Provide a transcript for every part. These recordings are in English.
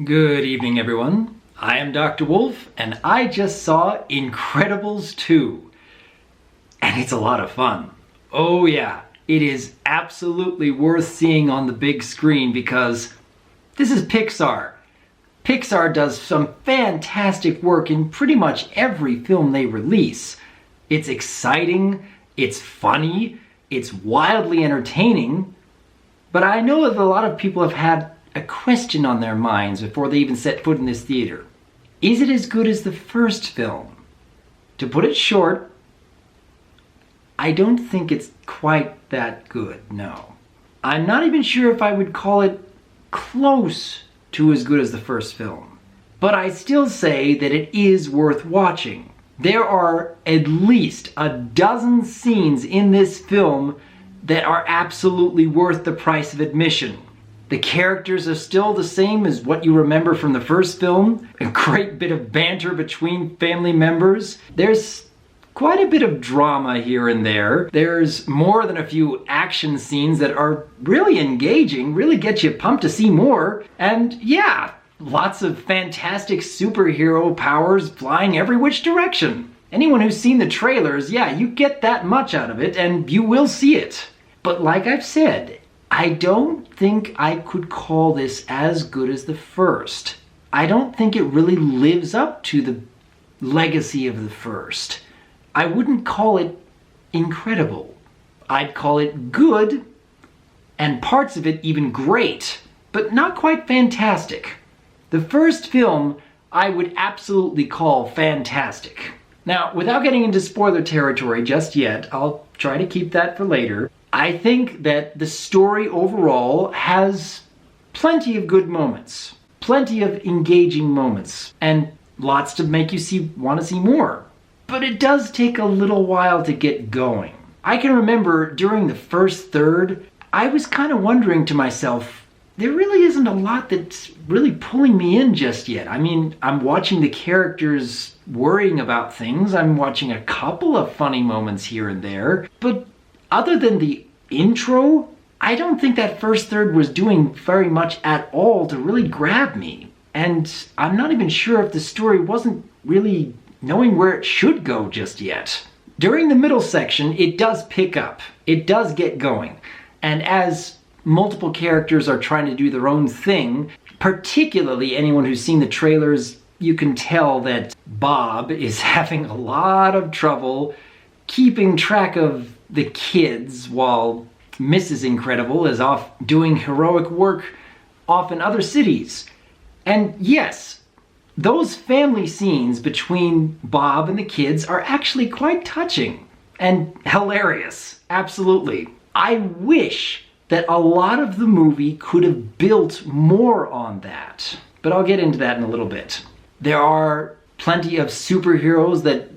Good evening, everyone. I am Dr. Wolf, and I just saw Incredibles 2. And it's a lot of fun. Oh yeah, it is absolutely worth seeing on the big screen because this is Pixar. Pixar does some fantastic work in pretty much every film they release. It's exciting, it's funny, it's wildly entertaining, but I know that a lot of people have had a question on their minds before they even set foot in this theater. Is it as good as the first film? To put it short, I don't think it's quite that good, no. I'm not even sure if I would call it close to as good as the first film. But I still say that it is worth watching. There are at least a dozen scenes in this film that are absolutely worth the price of admission. The characters are still the same as what you remember from the first film. A great bit of banter between family members. There's quite a bit of drama here and there. There's more than a few action scenes that are really engaging, really get you pumped to see more. And yeah, lots of fantastic superhero powers flying every which direction. Anyone who's seen the trailers, yeah, you get that much out of it and you will see it. But like I've said, I don't think I could call this as good as the first. I don't think it really lives up to the legacy of the first. I wouldn't call it incredible. I'd call it good, and parts of it even great, but not quite fantastic. The first film I would absolutely call fantastic. Now, without getting into spoiler territory just yet, I'll try to keep that for later. I think that the story overall has plenty of good moments, plenty of engaging moments, and lots to make you want to see more. But it does take a little while to get going. I can remember during the first third, I was kind of wondering to myself, there really isn't a lot that's really pulling me in just yet. I mean, I'm watching the characters worrying about things, I'm watching a couple of funny moments here and there, but other than the intro, I don't think that first third was doing very much at all to really grab me. And I'm not even sure if the story wasn't really knowing where it should go just yet. During the middle section, it does pick up. It does get going. And as multiple characters are trying to do their own thing, particularly anyone who's seen the trailers, you can tell that Bob is having a lot of trouble keeping track of the kids while Mrs. Incredible is off doing heroic work off in other cities. And yes, those family scenes between Bob and the kids are actually quite touching and hilarious. Absolutely. I wish that a lot of the movie could have built more on that, but I'll get into that in a little bit. There are plenty of superheroes that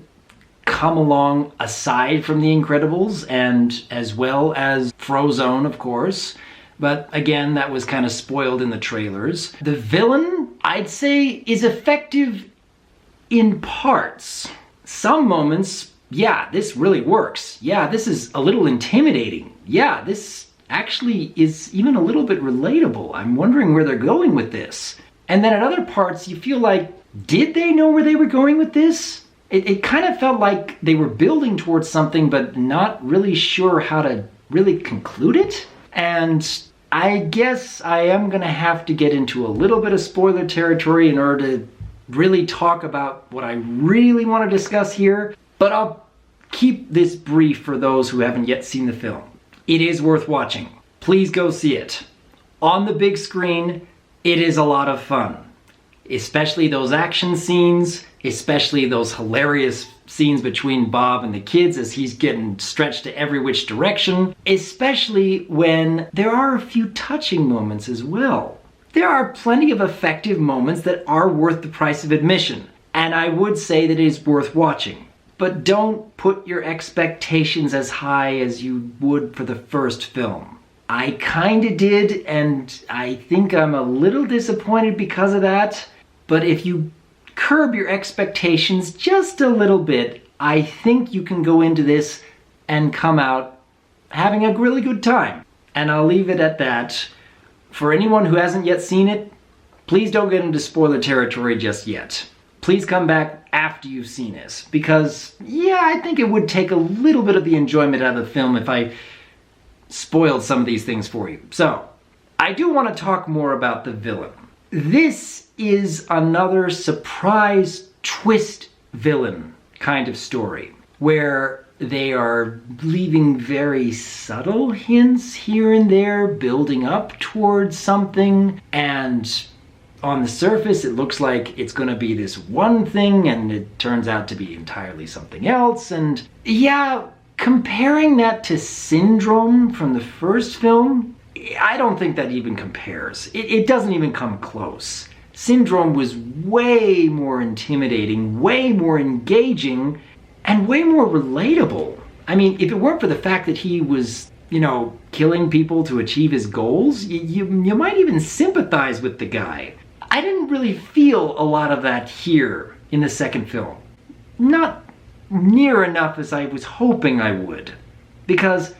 come along aside from the Incredibles, and as well as Frozone, of course. But again, that was kind of spoiled in the trailers. The villain, I'd say, is effective in parts. Some moments, yeah, this really works. Yeah, this is a little intimidating. Yeah, this actually is even a little bit relatable. I'm wondering where they're going with this. And then at other parts, you feel like, did they know where they were going with this? It kind of felt like they were building towards something, but not really sure how to really conclude it. And I guess I am going to have to get into a little bit of spoiler territory in order to really talk about what I really want to discuss here. But I'll keep this brief for those who haven't yet seen the film. It is worth watching. Please go see it. On the big screen, it is a lot of fun. Especially those action scenes, especially those hilarious scenes between Bob and the kids as he's getting stretched to every which direction, especially when there are a few touching moments as well. There are plenty of effective moments that are worth the price of admission, and I would say that it is worth watching. But don't put your expectations as high as you would for the first film. I kinda did, and I think I'm a little disappointed because of that. But if you curb your expectations just a little bit, I think you can go into this and come out having a really good time. And I'll leave it at that. For anyone who hasn't yet seen it, please don't get into spoiler territory just yet. Please come back after you've seen it, because, yeah, I think it would take a little bit of the enjoyment out of the film if I spoiled some of these things for you. So, I do want to talk more about the villain. This is another surprise twist villain kind of story, where they are leaving very subtle hints here and there, building up towards something, and on the surface it looks like it's going to be this one thing, and it turns out to be entirely something else. And yeah, comparing that to Syndrome from the first film, I don't think that even compares. It doesn't even come close. Syndrome was way more intimidating, way more engaging, and way more relatable. I mean, if it weren't for the fact that he was, killing people to achieve his goals, you might even sympathize with the guy. I didn't really feel a lot of that here in the second film. Not near enough as I was hoping I would. Because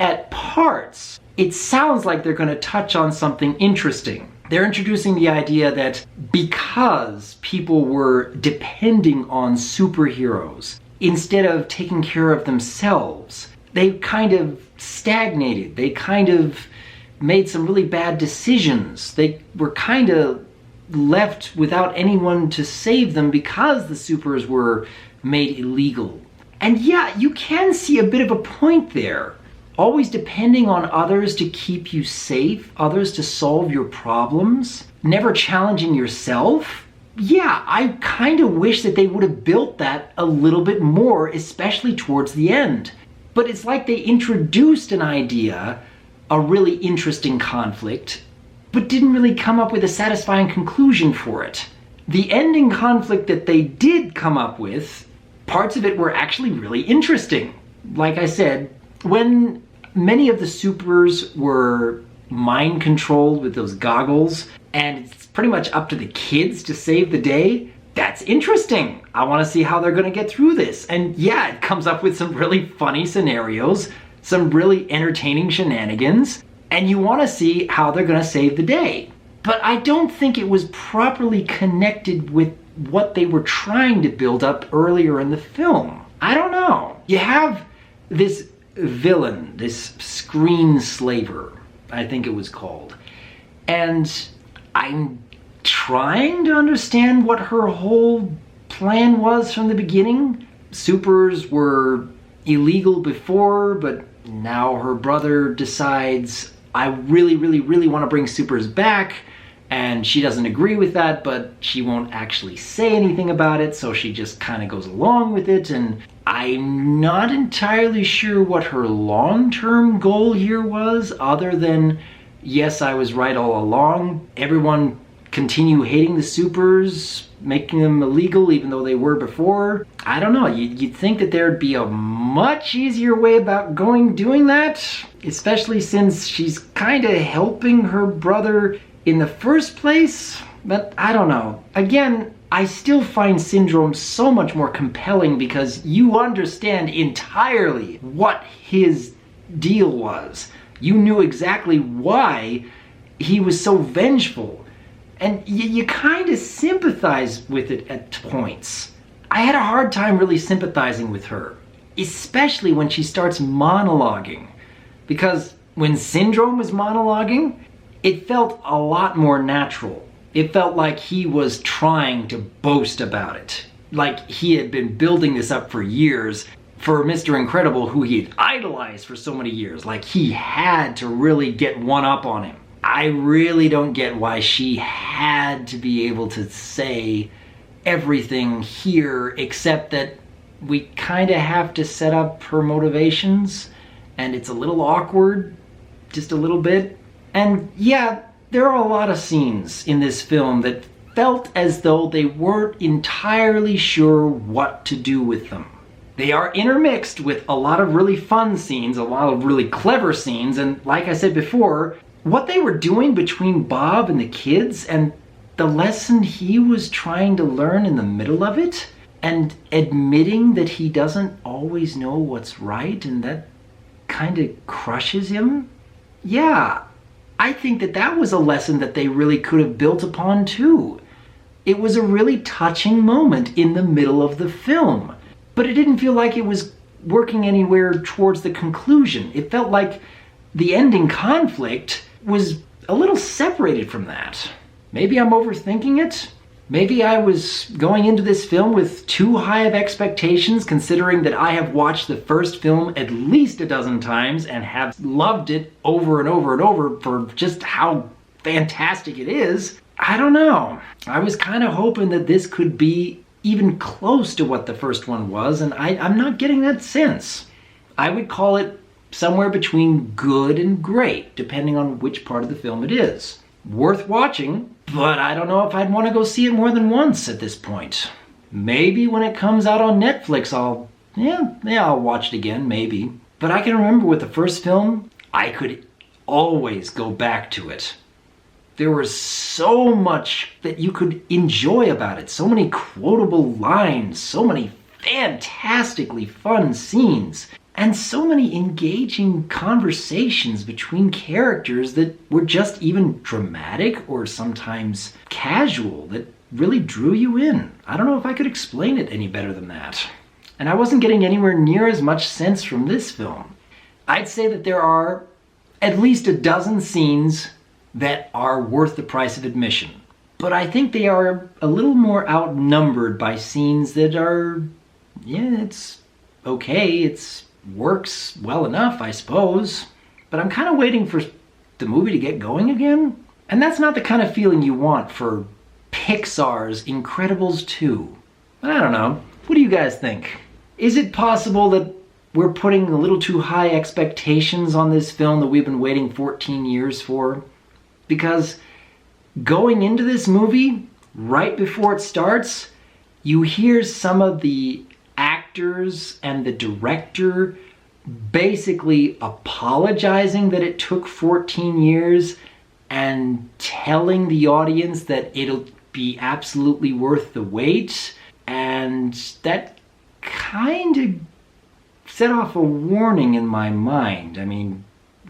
at parts, it sounds like they're going to touch on something interesting. They're introducing the idea that because people were depending on superheroes instead of taking care of themselves, they kind of stagnated. They kind of made some really bad decisions. They were kind of left without anyone to save them because the supers were made illegal. And yeah, you can see a bit of a point there. Always depending on others to keep you safe, others to solve your problems, never challenging yourself. Yeah, I kind of wish that they would have built that a little bit more, especially towards the end. But it's like they introduced an idea, a really interesting conflict, but didn't really come up with a satisfying conclusion for it. The ending conflict that they did come up with, parts of it were actually really interesting. Like I said, when many of the supers were mind controlled with those goggles, and it's pretty much up to the kids to save the day, that's interesting. I want to see how they're going to get through this. And yeah, it comes up with some really funny scenarios, some really entertaining shenanigans, and you want to see how they're going to save the day. But I don't think it was properly connected with what they were trying to build up earlier in the film. I don't know. You have this villain, this screenslaver, I think it was called. And I'm trying to understand what her whole plan was from the beginning. Supers were illegal before, but now her brother decides, I really, really, really want to bring supers back. And she doesn't agree with that, but she won't actually say anything about it, so she just kind of goes along with it. And I'm not entirely sure what her long-term goal here was, other than, yes, I was right all along. Everyone continue hating the supers, making them illegal even though they were before. I don't know, you'd think that there'd be a much easier way about doing that, especially since she's kind of helping her brother in the first place, but I don't know. Again, I still find Syndrome so much more compelling because you understand entirely what his deal was. You knew exactly why he was so vengeful, and you kind of sympathize with it at points. I had a hard time really sympathizing with her, especially when she starts monologuing, because when Syndrome was monologuing, it felt a lot more natural. It felt like he was trying to boast about it. Like he had been building this up for years for Mr. Incredible, who he had idolized for so many years. Like he had to really get one up on him. I really don't get why she had to be able to say everything here, except that we kind of have to set up her motivations, and it's a little awkward, just a little bit. And yeah, there are a lot of scenes in this film that felt as though they weren't entirely sure what to do with them. They are intermixed with a lot of really fun scenes, a lot of really clever scenes, and like I said before, what they were doing between Bob and the kids and the lesson he was trying to learn in the middle of it, and admitting that he doesn't always know what's right and that kind of crushes him. Yeah, I think that that was a lesson that they really could have built upon too. It was a really touching moment in the middle of the film, but it didn't feel like it was working anywhere towards the conclusion. It felt like the ending conflict was a little separated from that. Maybe I'm overthinking it. Maybe I was going into this film with too high of expectations, considering that I have watched the first film at least a dozen times and have loved it over and over and over for just how fantastic it is. I don't know. I was kind of hoping that this could be even close to what the first one was, and I'm not getting that sense. I would call it somewhere between good and great, depending on which part of the film it is. Worth watching, but I don't know if I'd want to go see it more than once at this point. Maybe when it comes out on Netflix, I'll watch it again, maybe. But I can remember with the first film, I could always go back to it. There was so much that you could enjoy about it. So many quotable lines, so many fantastically fun scenes, and so many engaging conversations between characters that were just even dramatic or sometimes casual that really drew you in. I don't know if I could explain it any better than that. And I wasn't getting anywhere near as much sense from this film. I'd say that there are at least a dozen scenes that are worth the price of admission. But I think they are a little more outnumbered by scenes that are, it's okay, it's works well enough, I suppose. But I'm kind of waiting for the movie to get going again. And that's not the kind of feeling you want for Pixar's Incredibles 2. I don't know. What do you guys think? Is it possible that we're putting a little too high expectations on this film that we've been waiting 14 years for? Because going into this movie, right before it starts, you hear some of the actors and the director basically apologizing that it took 14 years and telling the audience that it'll be absolutely worth the wait. And that kind of set off a warning in my mind. I mean,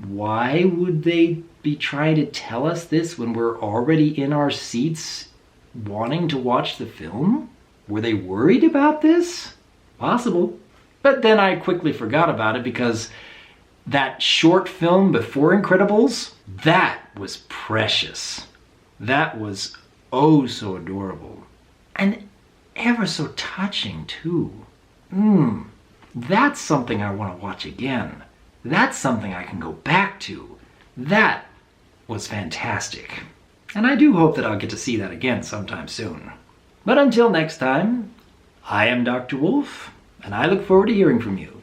why would they be trying to tell us this when we're already in our seats wanting to watch the film? Were they worried about this? Possible. But then I quickly forgot about it because that short film before Incredibles, that was precious. That was oh so adorable. And ever so touching too. That's something I want to watch again. That's something I can go back to. That was fantastic. And I do hope that I'll get to see that again sometime soon. But until next time, I am Dr. Wolf, and I look forward to hearing from you.